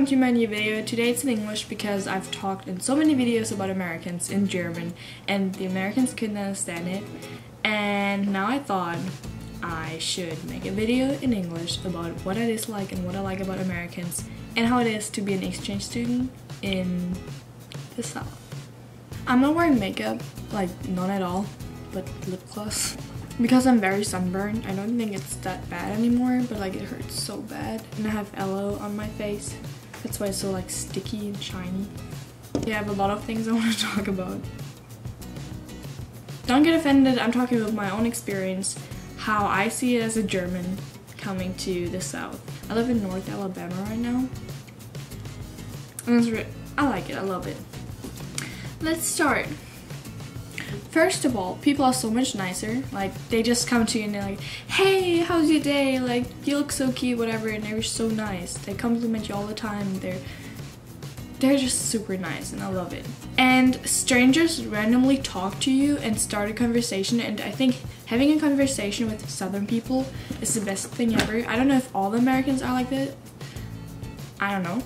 welcome to my new video. Today it's in English because I've talked in so many videos about Americans in German and the Americans couldn't understand it, and now I thought I should make a video in English about what I dislike and what I like about Americans and how it is to be an exchange student in the South. I'm not wearing makeup, like none at all, but lip gloss. Because I'm very sunburned, I don't think it's that bad anymore, but like it hurts so bad. And I have aloe on my face. That's why it's so like sticky and shiny. Yeah, I have a lot of things I want to talk about. Don't get offended, I'm talking about my own experience, how I see it as a German coming to the South. I live in North Alabama right now. And I like it, I love it. Let's start. First of all, people are so much nicer. Like, they just come to you and they're like, hey, how's your day? Like, you look so cute, whatever, and they're so nice. They compliment you all the time. They're just super nice, and I love it. And strangers randomly talk to you and start a conversation, and I think having a conversation with Southern people is the best thing ever. I don't know if all the Americans are like that. I don't know.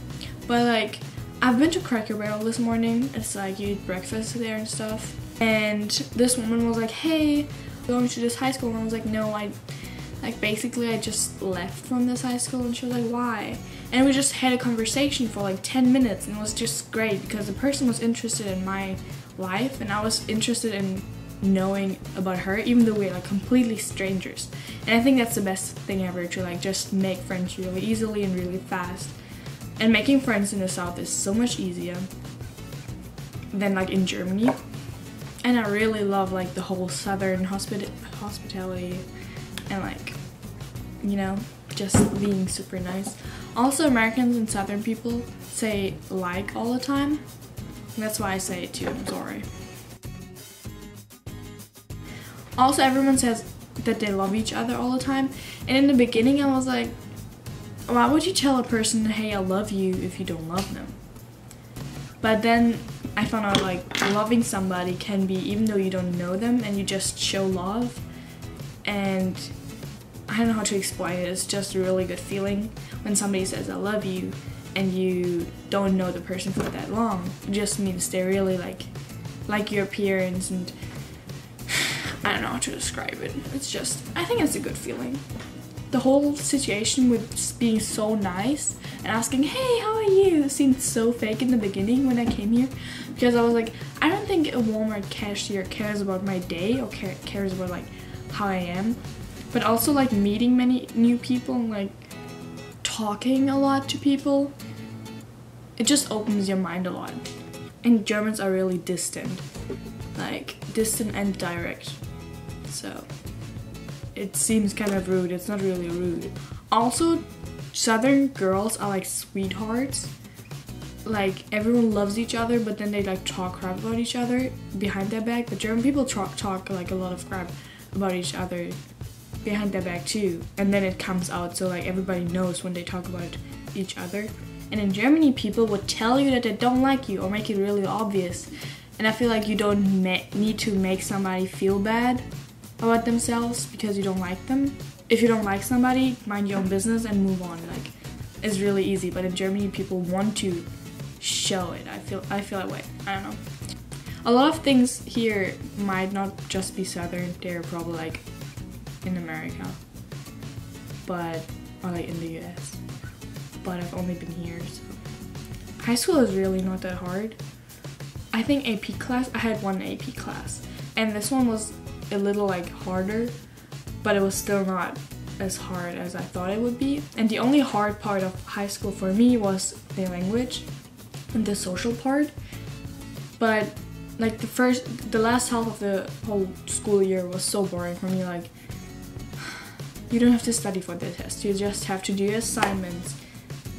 But, like, I've been to Cracker Barrel this morning. It's like you eat breakfast there and stuff. And this woman was like, hey, going to this high school, and I was like, no, I just left from this high school. And she was like, why? And we just had a conversation for like 10 minutes, and it was just great because the person was interested in my life and I was interested in knowing about her, even though we're like completely strangers. And I think that's the best thing ever, to like just make friends really easily and really fast. And making friends in the South is so much easier than like in Germany. And I really love like the whole Southern hospitality and like, you know, just being super nice. Also, Americans and Southern people say like all the time. And that's why I say it too, I'm sorry. Also, everyone says that they love each other all the time. And in the beginning I was like, why would you tell a person, hey, I love you, if you don't love them? But then I found out like loving somebody can be even though you don't know them and you just show love. And I don't know how to explain it. It's just a really good feeling when somebody says I love you and you don't know the person for that long. It just means they really like your appearance, and I don't know how to describe it. It's just, I think it's a good feeling. The whole situation with being so nice and asking, hey, how are you, seemed so fake in the beginning when I came here, because I was like, I don't think a Walmart cashier cares about my day or cares about like how I am. But also like meeting many new people and like talking a lot to people, it just opens your mind a lot. And Germans are really distant, like distant and direct, so it seems kind of rude. It's not really rude. Also, Southern girls are like sweethearts. Like, everyone loves each other, but then they like talk crap about each other behind their back. But German people talk like a lot of crap about each other behind their back too. And then it comes out, so like everybody knows when they talk about each other. And in Germany, people would tell you that they don't like you or make it really obvious. And I feel like you don't need to make somebody feel bad about themselves because you don't like them. If you don't like somebody, mind your own business and move on. Like, it's really easy. But in Germany, people want to show it. I feel that way. I don't know. A lot of things here might not just be Southern. They're probably like in America, or like in the US. But I've only been here, so high school is really not that hard. I think AP class. I had one AP class, and this one was a little like harder, but it was still not as hard as I thought it would be. And the only hard part of high school for me was the language and the social part. But like the last half of the whole school year was so boring for me. Like, you don't have to study for the test, you just have to do your assignments,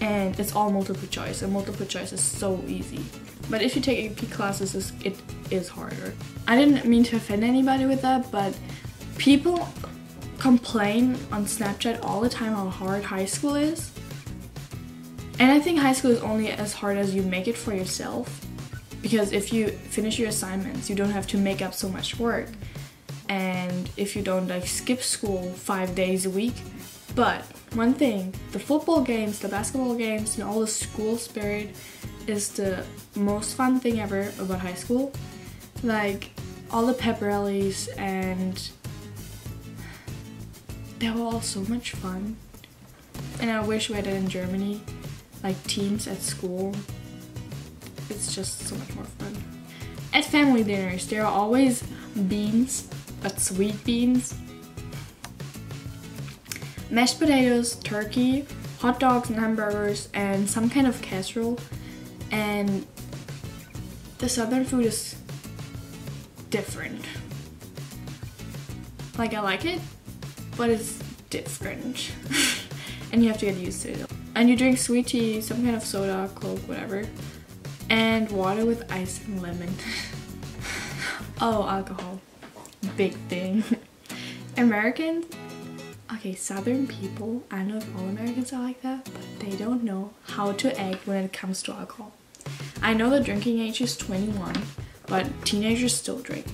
and it's all multiple choice, and multiple choice is so easy. But if you take AP classes, it is harder. I didn't mean to offend anybody with that, but people complain on Snapchat all the time how hard high school is. And I think high school is only as hard as you make it for yourself. Because if you finish your assignments, you don't have to make up so much work. And if you don't like skip school 5 days a week, but one thing, the football games, the basketball games, and all the school spirit is the most fun thing ever about high school. Like, all the pep rallies, and they were all so much fun. And I wish we had it in Germany, like teams at school. It's just so much more fun. At family dinners, there are always beans, but sweet beans. Mashed potatoes, turkey, hot dogs and hamburgers, and some kind of casserole. And the southern food is different. Like, I like it, but it's different. And you have to get used to it. And you drink sweet tea, some kind of soda, Coke, whatever. And water with ice and lemon. Oh, alcohol. Big thing. Americans, okay, southern people, I don't know if all Americans are like that, but they don't know how to act when it comes to alcohol. I know the drinking age is 21, but teenagers still drink.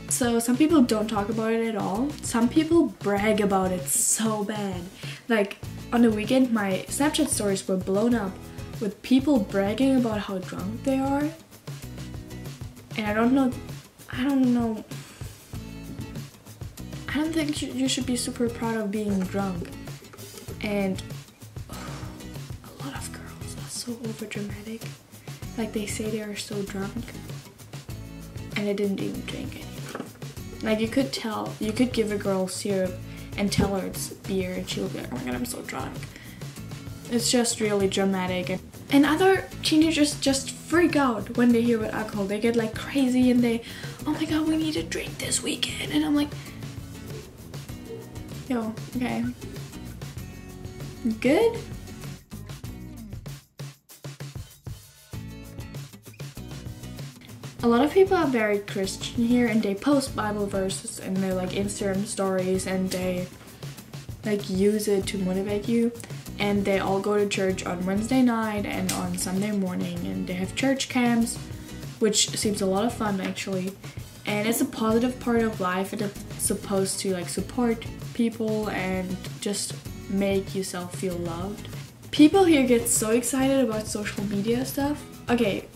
So some people don't talk about it at all. Some people brag about it so bad. Like, on the weekend, my Snapchat stories were blown up with people bragging about how drunk they are. And I don't think you should be super proud of being drunk. And a lot of girls are so overdramatic. Like, they say they are so drunk and they didn't even drink anything. Like, you could tell, you could give a girl syrup and tell her it's beer and she'll be like, oh my god, I'm so drunk. It's just really dramatic. And other teenagers just freak out when they hear about alcohol. They get like crazy and they, oh my god, we need to drink this weekend. And I'm like, yo, okay. Good? A lot of people are very Christian here, and they post Bible verses in their like Instagram stories, and they like use it to motivate you. And they all go to church on Wednesday night and on Sunday morning, and they have church camps, which seems a lot of fun actually. And it's a positive part of life, and it's supposed to like support people and just make yourself feel loved. People here get so excited about social media stuff. Okay,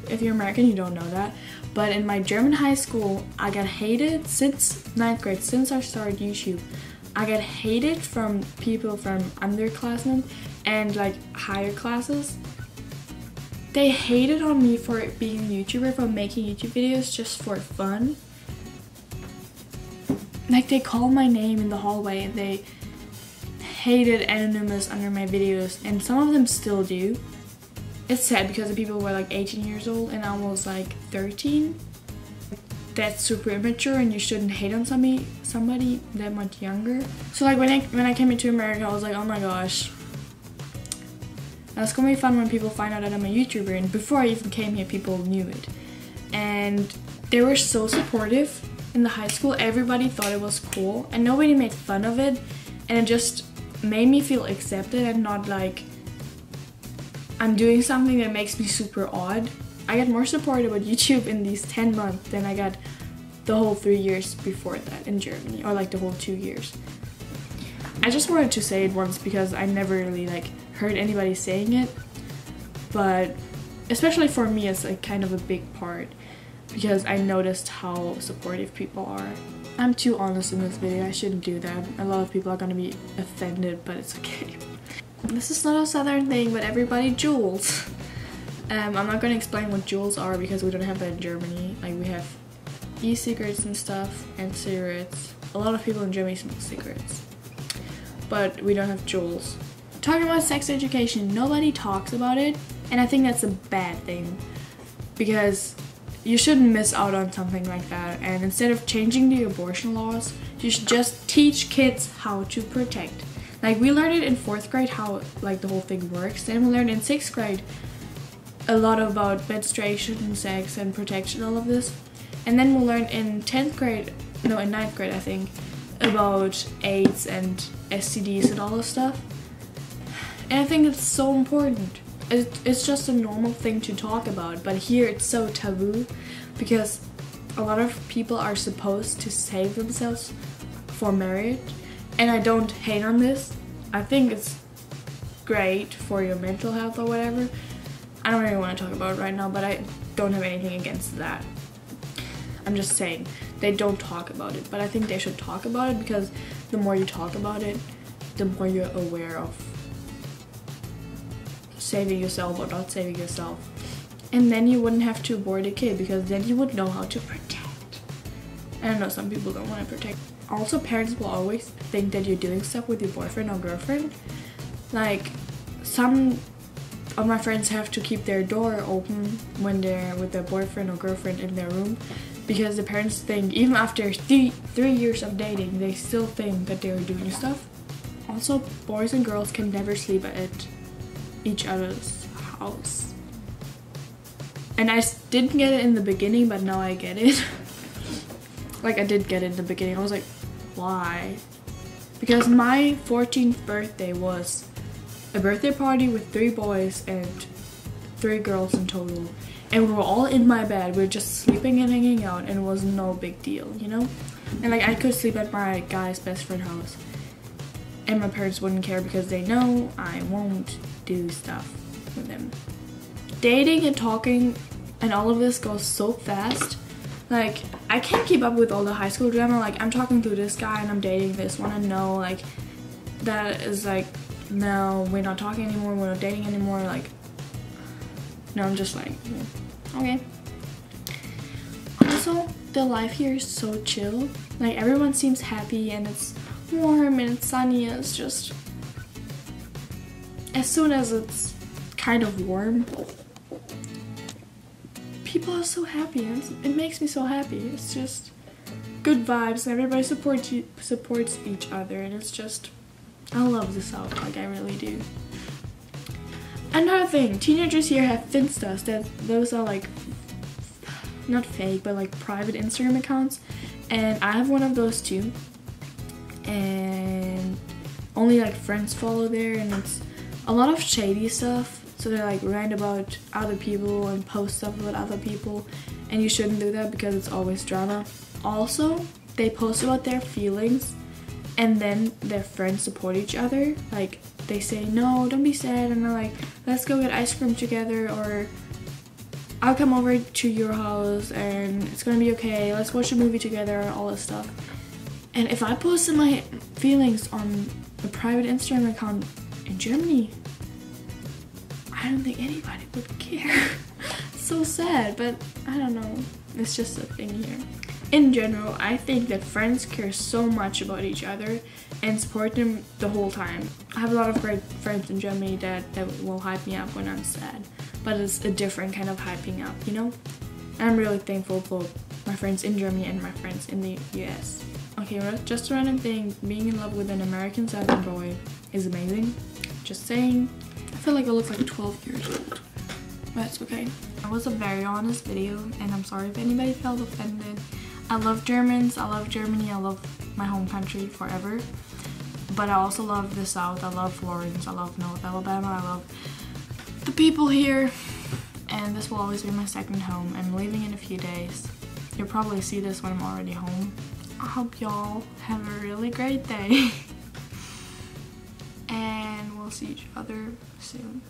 if you're American, you don't know that. But in my German high school, I got hated since 9th grade, since I started YouTube. I got hated from people from underclassmen and like higher classes. They hated on me for being a YouTuber, for making YouTube videos just for fun. Like, they called my name in the hallway and they hated anonymous under my videos, and some of them still do. It's sad because the people were like 18 years old and I was like 13. That's super immature, and you shouldn't hate on somebody that much younger. So like when I came into America, I was like, oh my gosh, that's gonna be fun when people find out that I'm a YouTuber. And before I even came here, people knew it, and they were so supportive. In the high school, everybody thought it was cool and nobody made fun of it, and it just made me feel accepted and not like I'm doing something that makes me super odd. I got more support about YouTube in these 10 months than I got the whole 3 years before that in Germany, or like the whole 2 years. I just wanted to say it once because I never really like heard anybody saying it, but especially for me it's like kind of a big part because I noticed how supportive people are. I'm too honest in this video, I shouldn't do that. A lot of people are gonna be offended, but it's okay. This is not a southern thing, but everybody jewels. I'm not going to explain what jewels are because we don't have that in Germany. Like, we have e-cigarettes and stuff, and cigarettes. A lot of people in Germany smoke cigarettes, but we don't have jewels. Talking about sex education, nobody talks about it, and I think that's a bad thing because you shouldn't miss out on something like that. And instead of changing the abortion laws, you should just teach kids how to protect. Like, we learned it in 4th grade how like the whole thing works, then we learned in 6th grade a lot about menstruation, sex, and protection, all of this. And then we'll learn in 10th grade, no, in 9th grade I think, about AIDS and STDs and all this stuff. And I think it's so important. It's just a normal thing to talk about, but here it's so taboo because a lot of people are supposed to save themselves for marriage. And I don't hate on this, I think it's great for your mental health or whatever. I don't really want to talk about it right now, but I don't have anything against that. I'm just saying they don't talk about it, but I think they should talk about it, because the more you talk about it, the more you're aware of saving yourself or not saving yourself. And then you wouldn't have to abort a kid, because then you would know how to protect. I know some people don't want to protect. Also, parents will always think that you're doing stuff with your boyfriend or girlfriend. Like, some of my friends have to keep their door open when they're with their boyfriend or girlfriend in their room, because the parents think, even after three years of dating, they still think that they're doing stuff. Also, boys and girls can never sleep at each other's house. And I didn't get it in the beginning, but now I get it. Like, I did get it in the beginning. I was like, why? Because my 14th birthday was a birthday party with 3 boys and 3 girls in total. And we were all in my bed. We were just sleeping and hanging out, and it was no big deal, you know? And like, I could sleep at my guy's best friend house. And my parents wouldn't care, because they know I won't do stuff with them. Dating and talking and all of this goes so fast. Like, I can't keep up with all the high school drama. Like, I'm talking to this guy and I'm dating this one, and no, like, that is like, no, we're not talking anymore, we're not dating anymore. Like, no, I'm just like, okay. Also, the life here is so chill. Like, everyone seems happy, and it's warm and it's sunny. And it's just, as soon as it's kind of warm, people are so happy, and it makes me so happy. It's just good vibes, and everybody supports each other, and it's just, I love the South, like, I really do. Another thing, teenagers here have Finstas. Those are like, not fake, but like private Instagram accounts, and I have one of those too. And only like friends follow there, and it's a lot of shady stuff. So they like rant about other people and post stuff about other people, and you shouldn't do that, because it's always drama. Also, they post about their feelings, and then their friends support each other. Like, they say, no, don't be sad, and they're like, let's go get ice cream together, or I'll come over to your house and it's gonna be okay, let's watch a movie together, all this stuff. And if I posted my feelings on a private Instagram account in Germany, I don't think anybody would care. So sad, but I don't know, it's just a thing here. In general, I think that friends care so much about each other and support them the whole time. I have a lot of great friends in Germany that will hype me up when I'm sad, but it's a different kind of hyping up, you know? And I'm really thankful for my friends in Germany and my friends in the US. Okay, just a random thing, being in love with an American Southern boy is amazing. Just saying. I feel like I look like 12 years old, but it's okay. That was a very honest video, and I'm sorry if anybody felt offended. I love Germans, I love Germany, I love my home country forever. But I also love the South, I love Florence, I love North Alabama, I love the people here. And this will always be my second home. I'm leaving in a few days. You'll probably see this when I'm already home. I hope y'all have a really great day. And we'll see each other soon.